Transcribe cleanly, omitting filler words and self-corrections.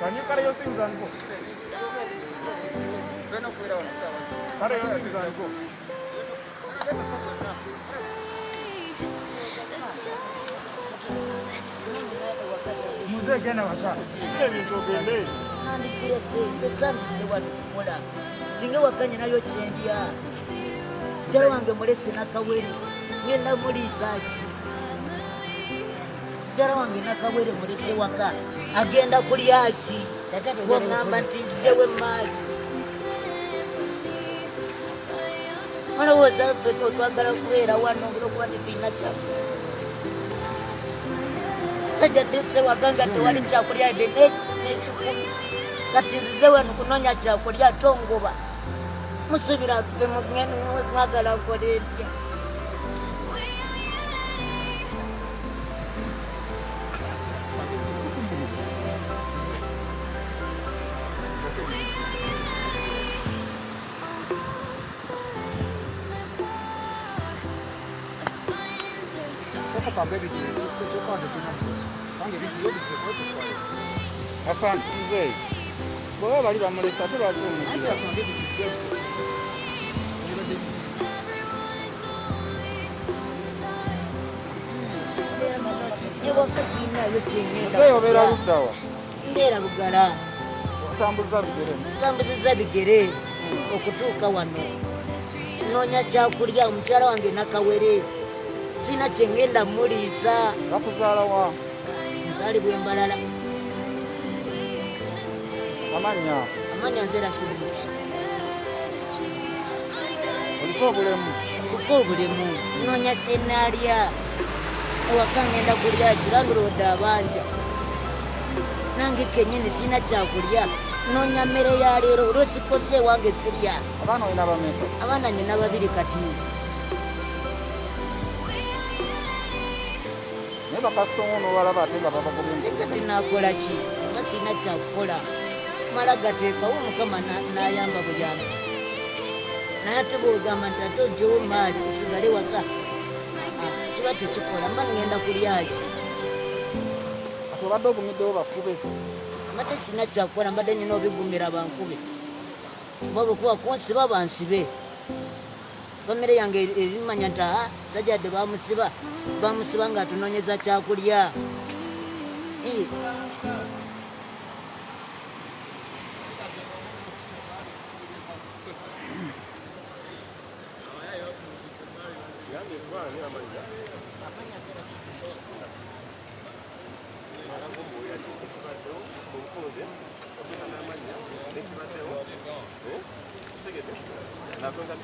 Can you carry your things and go? Carry your things and go. Mzee gena washa. Ile bintu gende. Nani kile sana watu mola. Singe wakanye nayo chendia. Jalo wange mulese nakawere. Ngenda muri sachi. Jalo wange nakawere mulese waka. Agenda kuli yachi. Ngamba ntijewe mali. Mana woza feto twagala kubera wano ngirokwa ndipina chako. Saja dese waganga tewali chakulya n'ekikumi kati nzize wano kunonya chakulya tongoba musubira ffe mwagala nkole ntya Hapana mzee. Kwa bali bamulesa ate bali omujja. Yewo kazina yotenga. Ndio obera ludawa. Ndera bugala. Tambuza bigere. Okutuuka wano. Nonya kyakulya omukyala wange nakawere. Sina chengenda mulisa. Bakuzala wa. Nzali bwembalala. Amanya nzera shibisi. Uko bulemu. Nonya chenalya. Wakangenda kulya kirangiro dabanja. Nange kenyine sina kyakulya. Nonya mere ya lero olwekikoze wange sirya. Abana ina bameka. Abana nyina babiri kati. Neba kastono wala batenga baba kubintu. Kati nakola ki? Sina kyakukola. Malagateeka Mukama n'ayamba buyamba. N'ate bw'ogamba nti ate oggyewo maali osigale waka. Kiba tekikola mba ngenda kulya ki? Ate obadde ogumiddewo bakube. Amate sina kyakukola mbadde nyina obigumira bankube. Oba bwekuba kunsiba bansibe. Famire yange erimanya nti Sajjadde bamusiba ng'atunoonyeza kyakulya. Nasonga